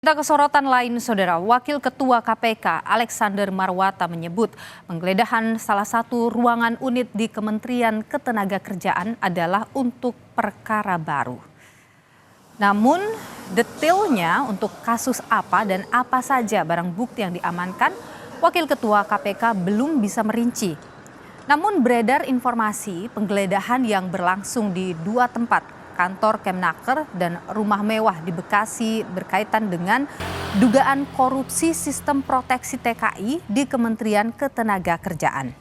Kita ke sorotan lain, Saudara. Wakil Ketua KPK Alexander Marwata menyebut penggeledahan salah satu ruangan unit di Kementerian Ketenagakerjaan adalah untuk perkara baru. Namun detailnya untuk kasus apa dan apa saja barang bukti yang diamankan, Wakil Ketua KPK belum bisa merinci. Namun beredar informasi penggeledahan yang berlangsung di dua tempat, kantor Kemnaker dan rumah mewah di Bekasi berkaitan dengan dugaan korupsi sistem proteksi TKI di Kementerian Ketenagakerjaan.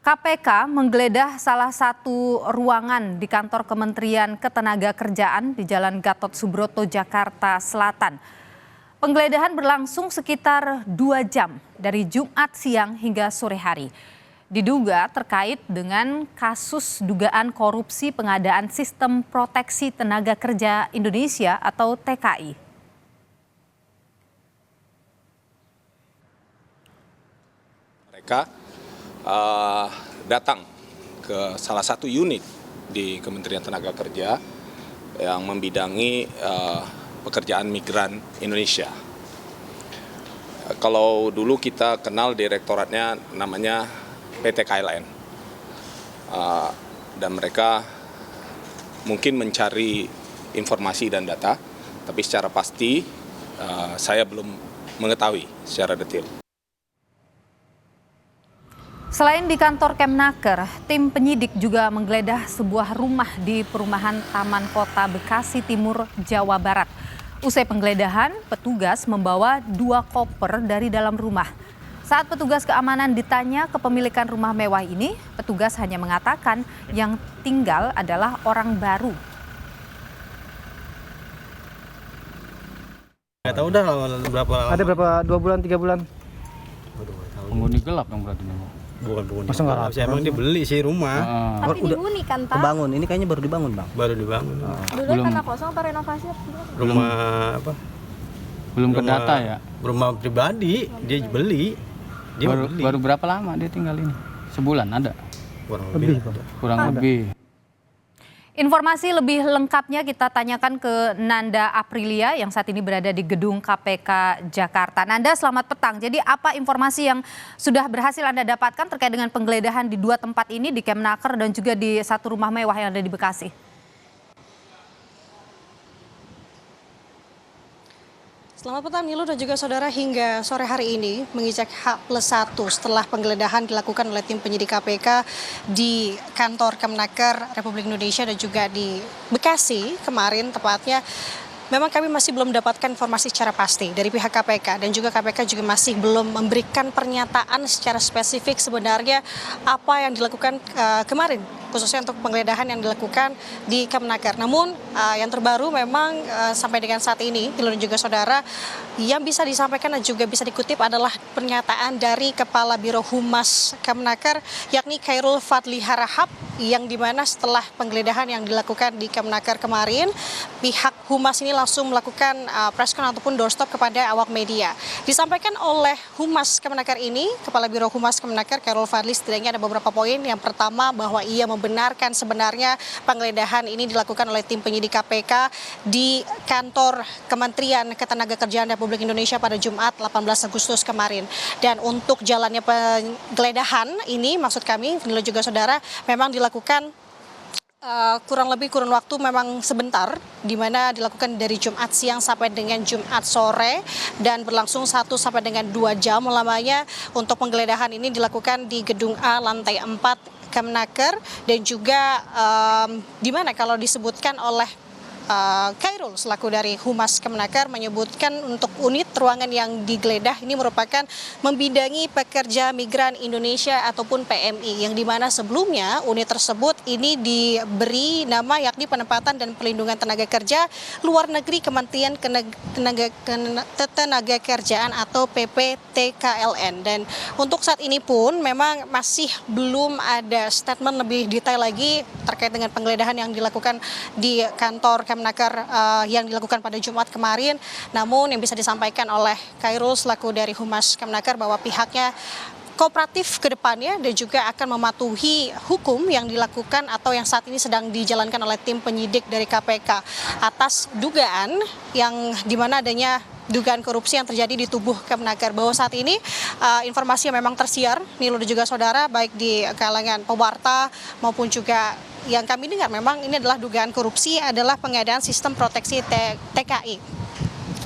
KPK menggeledah salah satu ruangan di kantor Kementerian Ketenagakerjaan di Jalan Gatot Subroto, Jakarta Selatan. Penggeledahan berlangsung sekitar 2 jam dari Jumat siang hingga sore hari. Diduga terkait dengan kasus dugaan korupsi pengadaan Sistem Proteksi Tenaga Kerja Indonesia atau TKI. Mereka datang ke salah satu unit di Kementerian Tenaga Kerja yang membidangi pekerjaan migran Indonesia. Kalau dulu kita kenal direktoratnya namanya PT KLN. Dan mereka mungkin mencari informasi dan data, tapi secara pasti saya belum mengetahui secara detail. Selain di kantor Kemnaker, tim penyidik juga menggeledah sebuah rumah di perumahan Taman Kota Bekasi Timur, Jawa Barat. Usai penggeledahan, petugas membawa 2 koper dari dalam rumah. Saat petugas keamanan ditanya kepemilikan rumah mewah ini, petugas hanya mengatakan yang tinggal adalah orang baru. Nggak tahu dah berapa. Ada berapa, 2 bulan, 3 bulan? Penghuni gelap yang berarti nih. Bukan penghuni. Masa nggak gelap. Emang dia beli sih rumah. Tapi dihuni kan, Pak? Kebangun, ini kayaknya baru dibangun, Bang. Baru dibangun. Dulu tanah kosong apa renovasi? Rumah apa? Belum ke data ya? Rumah pribadi, dia beli. Dia beli. Baru berapa lama dia tinggal ini? Sebulan ada? Kurang lebih. Kurang lebih. Informasi lebih lengkapnya kita tanyakan ke Nanda Aprilia yang saat ini berada di gedung KPK Jakarta. Nanda, selamat petang. Jadi apa informasi yang sudah berhasil Anda dapatkan terkait dengan penggeledahan di 2 tempat ini, di Kemnaker dan juga di satu rumah mewah yang ada di Bekasi? Selamat petang Nilu dan juga saudara, hingga sore hari ini menginjak H+1 setelah penggeledahan dilakukan oleh tim penyidik KPK di kantor Kemnaker Republik Indonesia dan juga di Bekasi kemarin tepatnya. Memang kami masih belum mendapatkan informasi secara pasti dari pihak KPK dan juga KPK juga masih belum memberikan pernyataan secara spesifik sebenarnya apa yang dilakukan kemarin, khususnya untuk penggeledahan yang dilakukan di Kemnaker. Namun yang terbaru memang sampai dengan saat ini, Nilu dan juga saudara, yang bisa disampaikan dan juga bisa dikutip adalah pernyataan dari Kepala Biro Humas Kemnaker, yakni Khairul Fadli Harahap, yang dimana setelah penggeledahan yang dilakukan di Kemnaker kemarin, pihak Humas ini langsung melakukan preskon ataupun doorstop kepada awak media. Disampaikan oleh Humas Kemnaker ini, Kepala Biro Humas Kemnaker Khairul Fadli, setidaknya ada beberapa poin. Yang pertama, bahwa ia membenarkan sebenarnya penggeledahan ini dilakukan oleh tim penyidik KPK di kantor Kementerian Ketenagakerjaan Republik Indonesia pada Jumat 18 Agustus kemarin. Dan untuk jalannya penggeledahan ini, maksud kami, Nilu juga saudara, memang dilakukan kurun waktu memang sebentar, di mana dilakukan dari Jumat siang sampai dengan Jumat sore dan berlangsung 1 sampai dengan 2 jam lamanya. Untuk penggeledahan ini dilakukan di Gedung A lantai 4 Kemnaker dan juga di mana kalau disebutkan oleh Khairul selaku dari Humas Kemnaker menyebutkan untuk unit ruangan yang digeledah ini merupakan membidangi pekerja migran Indonesia ataupun PMI, yang dimana sebelumnya unit tersebut ini diberi nama yakni penempatan dan pelindungan tenaga kerja luar negeri Kementerian Ketenagakerjaan atau PPTKLN. Dan untuk saat ini pun memang masih belum ada statement lebih detail lagi terkait dengan penggeledahan yang dilakukan di kantor Kemnaker yang dilakukan pada Jumat kemarin. Namun yang bisa disampaikan oleh Khairul selaku dari Humas Kemnaker bahwa pihaknya kooperatif ke depannya dan juga akan mematuhi hukum yang dilakukan atau yang saat ini sedang dijalankan oleh tim penyidik dari KPK atas dugaan yang dimana adanya dugaan korupsi yang terjadi di tubuh Kemenaker. Bahwa saat ini informasi yang memang tersiar, Nilo dan juga saudara, baik di kalangan pewarta maupun juga yang kami dengar memang ini adalah dugaan korupsi adalah pengadaan sistem proteksi TKI.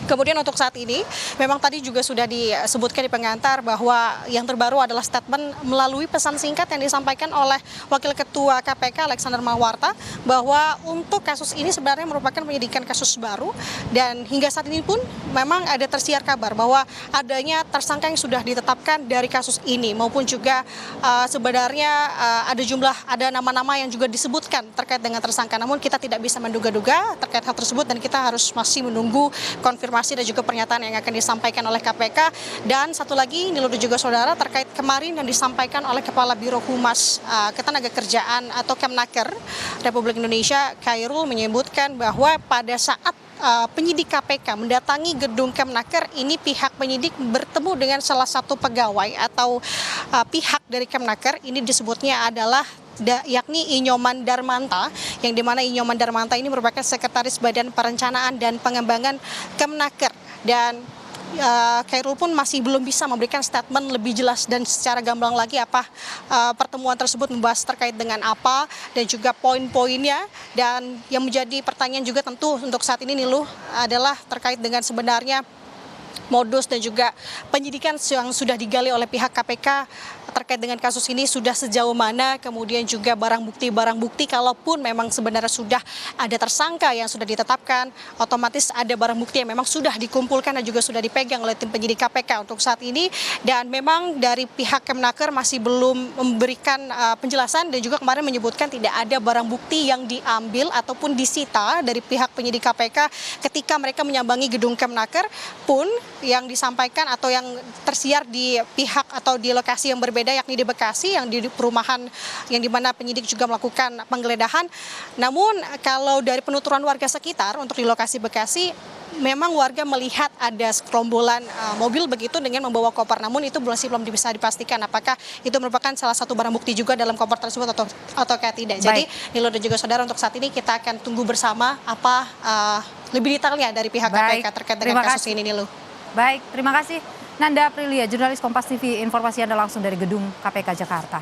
Kemudian untuk saat ini, memang tadi juga sudah disebutkan di pengantar bahwa yang terbaru adalah statement melalui pesan singkat yang disampaikan oleh Wakil Ketua KPK Alexander Marwata bahwa untuk kasus ini sebenarnya merupakan penyidikan kasus baru dan hingga saat ini pun memang ada tersiar kabar bahwa adanya tersangka yang sudah ditetapkan dari kasus ini maupun juga sebenarnya ada nama-nama yang juga disebutkan terkait dengan tersangka. Namun kita tidak bisa menduga-duga terkait hal tersebut dan kita harus masih menunggu konfirmasi dan juga pernyataan yang akan disampaikan oleh KPK. Dan satu lagi, Nilo dan juga saudara, terkait kemarin yang disampaikan oleh Kepala Biro Humas Ketenagakerjaan atau Kemenaker Republik Indonesia, Khairul, menyebutkan bahwa pada saat penyidik KPK mendatangi gedung Kemenaker ini, pihak penyidik bertemu dengan salah satu pegawai atau pihak dari Kemenaker. Ini disebutnya adalah yakni Inyoman Darmanta, yang dimana Inyoman Darmanta ini merupakan Sekretaris Badan Perencanaan dan Pengembangan Kemenaker. Dan Khairul pun masih belum bisa memberikan statement lebih jelas dan secara gamblang lagi apa pertemuan tersebut membahas terkait dengan apa dan juga poin-poinnya. Dan yang menjadi pertanyaan juga tentu untuk saat ini Niluh adalah terkait dengan sebenarnya modus dan juga penyidikan yang sudah digali oleh pihak KPK terkait dengan kasus ini sudah sejauh mana, kemudian juga barang bukti kalaupun memang sebenarnya sudah ada tersangka yang sudah ditetapkan, otomatis ada barang bukti yang memang sudah dikumpulkan dan juga sudah dipegang oleh tim penyidik KPK untuk saat ini. Dan memang dari pihak Kemenaker masih belum memberikan penjelasan dan juga kemarin menyebutkan tidak ada barang bukti yang diambil ataupun disita dari pihak penyidik KPK ketika mereka menyambangi gedung Kemenaker pun. Yang disampaikan atau yang tersiar di pihak atau di lokasi yang berbeda, yakni di Bekasi, yang di perumahan yang dimana penyidik juga melakukan penggeledahan. Namun kalau dari penuturan warga sekitar untuk di lokasi Bekasi, memang warga melihat ada sekerombolan mobil begitu dengan membawa koper. Namun itu belum bisa dipastikan apakah itu merupakan salah satu barang bukti juga dalam koper tersebut atau tidak. Jadi Nilo dan juga saudara, untuk saat ini kita akan tunggu bersama apa lebih detailnya dari pihak KPK terkait dengan kasus ini, Nilo. Baik, terima kasih Nanda Aprilia, jurnalis Kompas TV, informasi Anda langsung dari gedung KPK Jakarta.